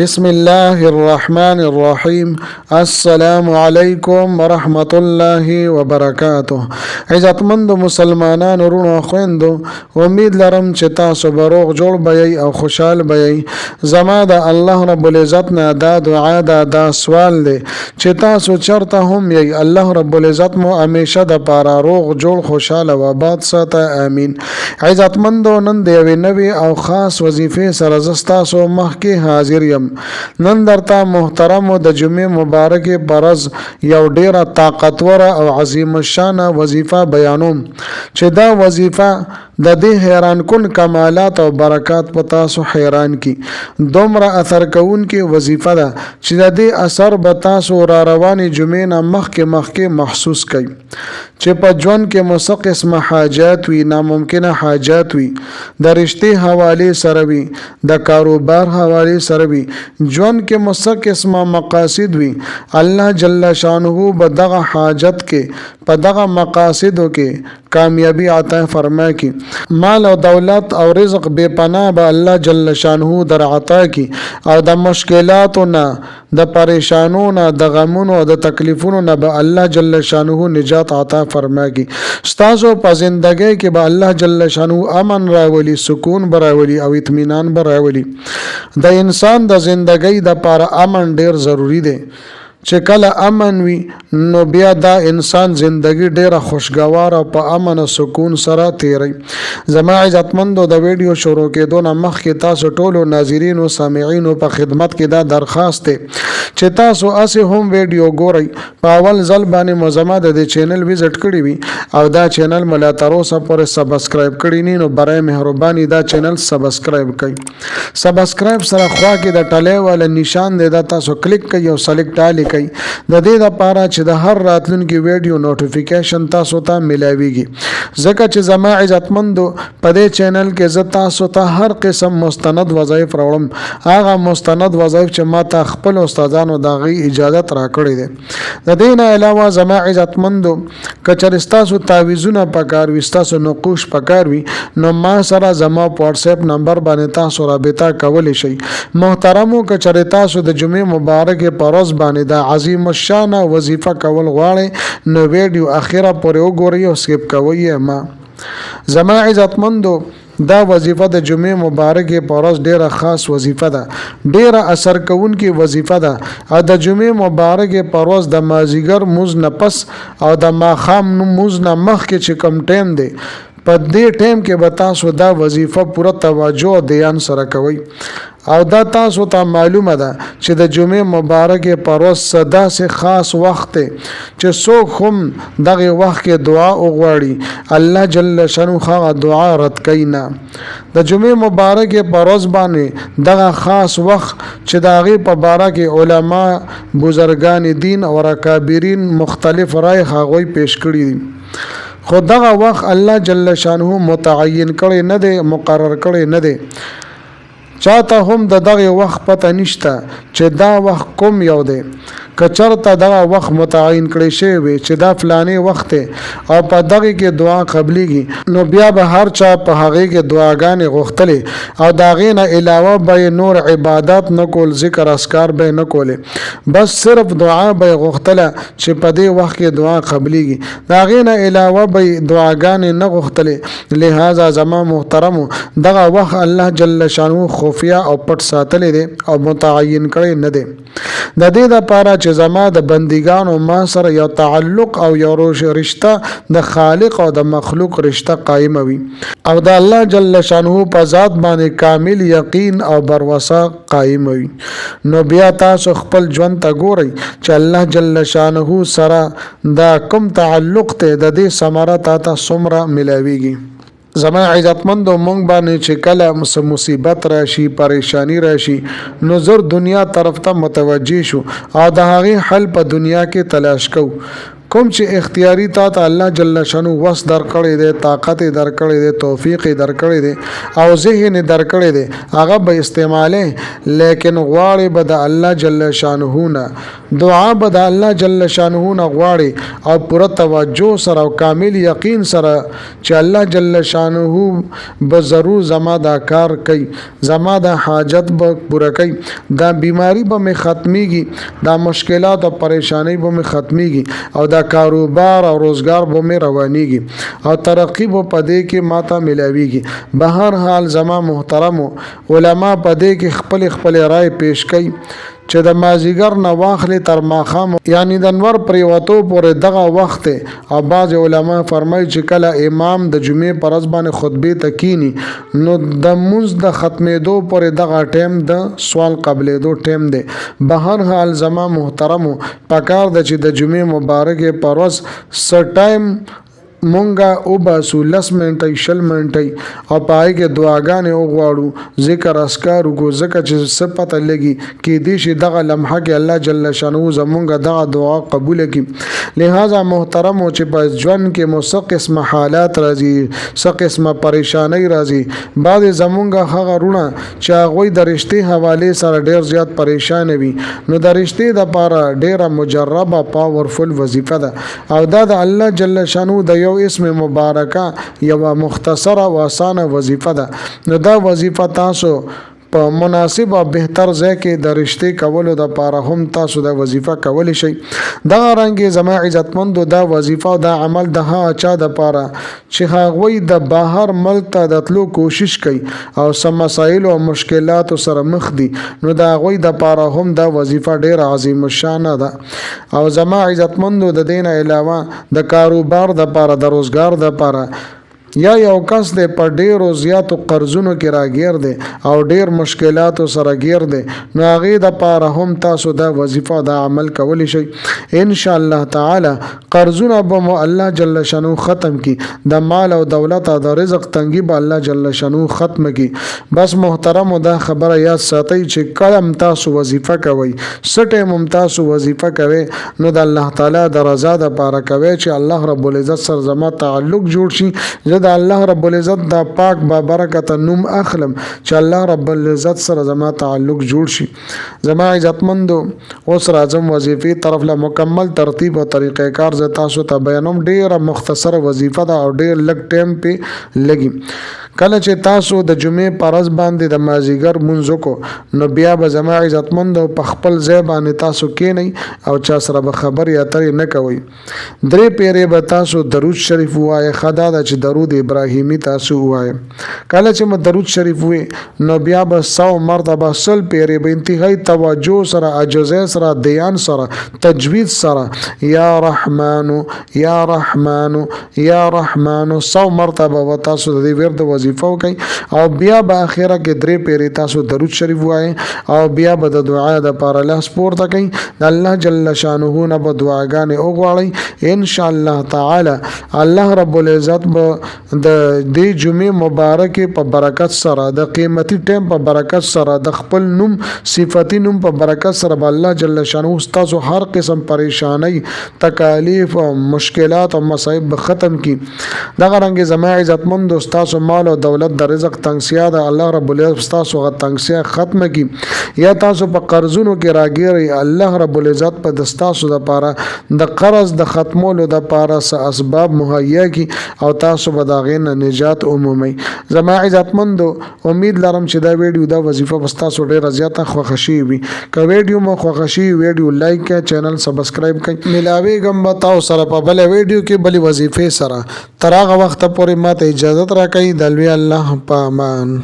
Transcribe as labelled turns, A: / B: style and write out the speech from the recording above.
A: بسم الله الرحمن الرحیم. السلام علیکم ورحمت الله وبرکاته. عزتمند مسلمانان ورونو خويندو، امید لرم چې تاسو به روغ جوړ بئ او خوشحال بئ. زما د الله رب العزت نه دا دعا ده، دا سوال دی چې تاسو چرته هم یی، الله رب العزت مو همیشه د پاره روغ جوړ خوشاله و آباد ساته، امین. عزتمندو، نن د یوې نوې او خاص وظیفې سره زه ستاسو مخکې حاضر یم. نن درته محترمو د جمعې مبارکې پرز یو ډیره طاقتوره او عظیم الشانه وظیفه بیانوم چې دا وظیفه د دې حیران کن کمالات او برکات په تاسو حیران کی. دومره اثر کون کی وظیفه ده چې د دې اثر به تاسو را رواني جمعې نه مخکې محسوس کړئ چې په ژوند کې مو قسمه حاجات وي، ناممکنه حاجات وي، د رشتې حواله سره وي، د کاروبار حواله سره وي، ژوند کې مو قسمه مقاصد وي. الله جل شانه به دغه حاجت کې په دغه مقاصدو کې کامیابی عطا فرمای کی. مال او دولت او رزق بے پناه به الله جل شانه در عطا کی او د مشکلاتو نه، د پریشانو نه، د غمونو او د تکلیفونو نه به الله جل شانه نجات عطا فرمای کی. ستاسو په زندګۍ کې به الله جل شانه امن راولي، سکون براولي او اطمینان براولي. د انسان د زندګۍ د لپاره امن ډیر ضروری دی چې کله امن وي نو بیا دا انسان زندگی ډیره خوشگوار او په امن او سکون سره تیری. زما عزتمندو، د ویډیو شروع کېدو نه مخکې تاسو ټولو ناظرین او سامعین په خدمت کې دا درخواست دی چې تاسو اسه هم ویډیو ګورئ، په اول ځل باندې مو زما د چینل وزټ کړی وي او دا چینل مله تر اوسه پورې سبسکرایب کړی نه، نو برای مهرباني دا چینل سبسکرایب کړئ. سبسکرایب سره خوا کې د ټلې والا نشان دی، دا تاسو کلیک کړئ او سلیکټ ډالئ د دې لپاره چې د هر راتلونکي ویډیو نوټیفیکیشن تاسو ته ملاويږي. ځکه چې زما عزتمندو، په دې چینل کې زه تاسو ته هر قسم مستند وظایف راوړم، هغه مستند وظایف چې ما ته خپل استادانو د غي اجازه راکړې ده. د دې نه علاوه زما عزتمندو، کچر تاسو تعویذونه پکار وي، تاسو نقوش پکار وي، نو ما سره زما په واتس اپ نمبر باندې تاسو رابطه کولی شئ. محترمو، کچر تاسو د جمعې مبارکه پروز باندې عظیم الشان وظیفه کول غواړي نو ویډیو اخیره پورې وګورئ او سکیپ کوئ. ما زما عزتمندو، دا وظیفه د جمعې مبارکه پرز ډیره خاص وظیفه ده، ډیره اثر کوونکی وظیفه ده. او د جمعې مبارکه پرز د مازیګر موز نه پس او د ماخام موز نه مخکې چې کم ټیم دی، په دې ټیم کې به تاسو دا وظیفه پوره توجه او دھیان سره کوئ. او دا تاسو ته معلومه ده چې د جمعې مبارکه پروز صدا سے خاص وخت چې څوک هم دغه وخت کې دعا وغواړي الله جل شانه هغه دعا رد کوي نه. د جمعې مبارکه پروز باندې دغه خاص وخت چې دغه په باره کې علما، بزرگان دین او اکابرین مختلف رائے هغوی پیش کړي دي، خو دغه وخت الله جل شانه متعین کړي نه دی، مقرر کړي نه دی. چاته هم د دغه وخت پته نشته چې دا وخت کوم یو دی. کچرته دغه وخت متعین کړی شوی چې دا فلانی وخت او په دغه کې دعا قبليږي، نو بیا به هر چا په هغه کې دعاګانې غوښتلې او داغې نه علاوه به نور عبادت نه کول، ذکر اذکار به نه کولې، بس صرف دعا به غوښتله چې په دې وخت کې دعا قبليږي، داغې نه علاوه به دعاګانې نه غوښتلې. لہذا زما محترمو، دغه وخت الله جل شانه خفیا او پټ ساتلې دي او متعین کړی نه دی. د دې لپاره چې زما د بندګانو ما سره یو تعلق او یو رشتہ د خالق او د مخلوق رشتہ قائم وي او د الله جل شانه په ذات باندې کامل یقین او بروسه قائم وي، نو بیا تاسو خپل ژوند ته ګورئ چې الله جل شانه سره دا کوم تعلق ته د دې ثمره ته څومره ملاويږي. زما عزتمندو، مونږ باندې چې کله مصیبت راشي، پریشانی راشي، نو زر دنیا طرف ته متوجه شو او د هغه حل په دنیا کې تلاش کو. کوم چې اختیاري تا ته الله جل شانو وس درکړی دی طاقت درکړی دی توفیق درکړی دی او ذهن درکړی دی هغه به استعماله لیکن غواړي به د الله جل شانه نه دعا به د الله جل شانه نه غواړي او پوره توجه سره او کامل یقین سره چې الله جل شانه به ضرور زما دا کار کوي زما دا حاجت به پوره کوي دا بیماری به مې ختمیږي دا مشکلات او پریشانی به مې ختمیږي او دا کاروبار او روزګار به مې روانيږي او ترقی به پدې کې ماته ملاويږي بهر حال زما محترم علما پدې کې خپل رائے پیش کړي چې د مازیګر نه واخلې تر ماښام یعنی د انور پریوتو پورې دغه وخت او بعض علما فرمایي چې کله امام د جمعې پر ورځ باندې خطبه تکینی نو د منځ د ختمېدو پورې دغه ټیم د سوال قبلېدو ټیم دی بهر حال زما محترم پکار د چې د جمعې مبارکې پر ورځ س ټایم مونږه او باسو 10 منټه 20 منټه او پای کې دعاګانې وغواړو ذکر اسکار کو زکه چې سپته لګي کې دې شي دغه لمحه کې الله جل شانو زمونږه دغه دعا قبول کړي لہذا محترم چې په ژوند کې موثق قسم حالات راځي څه قسمه پریشانی راځي بعد زمونږه هغه رونه چې هغه د رښتې حواله سره ډیر زیات پریشان وي نو د رښتې د لپاره ډیره مجربه پاورفل وظیفه ده او دا د الله جل شانو د اسم مبارکه یو مختصره و اسانه وظیفه ده نو دا وظیفه تاسو په مناسب او بهتر ځای کې د رښتې کولو د لپاره هم تاسو د وظیفه کولی شئ دغه رنګ زما عزتمندو دا وظیفه او دا عمل د هغه چا د لپاره چې هغوی د بهر ملک ته د تلو کوشش کوي او سم مسایل او مشکلات سره مخ دي نو دا هغوی د لپاره هم دا وظیفه ډیر عظیم الشان ده او زما عزتمندو د دین علاوه د کاروبار د لپاره د روزګار د لپاره یا یو کس دی په ډیرو زیاتو قرضونو کې راګیر دی او ډیر مشکلاتو سره گیر دی نو هغې دپاره هم تاسو دا وظیفه دا عمل کولی شئ ان شاء الله تعالی قرضونه به مو الله جل شانو ختم کی د مال او دولت او د رزق تنګي به الله جل شانو ختم کی بس محترم دا خبره یاد ساتئ چې کله تاسو وظیفه کوئ څه تاسو وظیفه کوئ نو د الله تعالی د رضا دپاره کوئ چې الله رب العزت سره زما تعلق جوړ شي د الله رب العزت دا پاک با برکت نوم اخلم چې الله رب العزت سره زما تعلق جوړ شي زما عزتمندو اوس راځم وظیفې طرف له مکمل ترتیب او طریقې کار ز تاسو ته بیانوم ډیره مختصر وظیفه ده او ډیر لږ ټیم په لګي کله چې تاسو د جمعې پر ورځ باندې د مازیګر مونځ کو نو بیا به زما عزتمندو په خپل ځای باندې تاسو کېنئ او چا سره به خبرې اترې نه کوئ درې پیرې به تاسو درود شریف ووایئ ښه دا ده چې درود ابراهیمی تاسو وایي کله چې م درود شریف وي نو بیا به 100 مرتبه 100 پیرې به انتهایی توجه سره عجزه سره دیان سره تجوید سره یا رحمان یا رحمان یا رحمان 100 مرتبه و تاسو د دې ورته وظیفه وکئ او بیا به اخره کې 3 پیرې تاسو درود شریف وایي او بیا به د دعا د پاره لاس پورته کئ د الله جل شانه نه به دعاګانې وغواړئ ان شاء الله تعالی الله رب العزت به د دې جمعې مبارکې په برکت سره د قیمتي ټیم په برکت سره د خپل نوم صفتی نوم په برکت سره به الله جل شانه تاسو هر قسم پریشانی تکالیف او مشکلات او مصائب به ختم کی دغه رنګ زما عزتمند تاسو مال او دولت د رزق تنگسیا د الله رب العزت تاسو غ تنگسیا ختم کی یا تاسو په قرضونو کې راګیری الله رب العزت په دستاسو د پاره د قرض د ختمولو د پاره اسباب مهیا کی او تاسو به دا غین نجات عمومي زما عزتمندو امید لرم چې دا ویډیو دا وظیفه تاسو ډیره زیاته خوښی وي که ویډیو مو خوښی ویډیو لایک کړئ چینل سبسکرایب کړئ ملاوي غم تاسو سره په بل ویډیو کې بل وظیفه سره تر هغه وخت پورې ماته اجازه راکړئ د الله په امان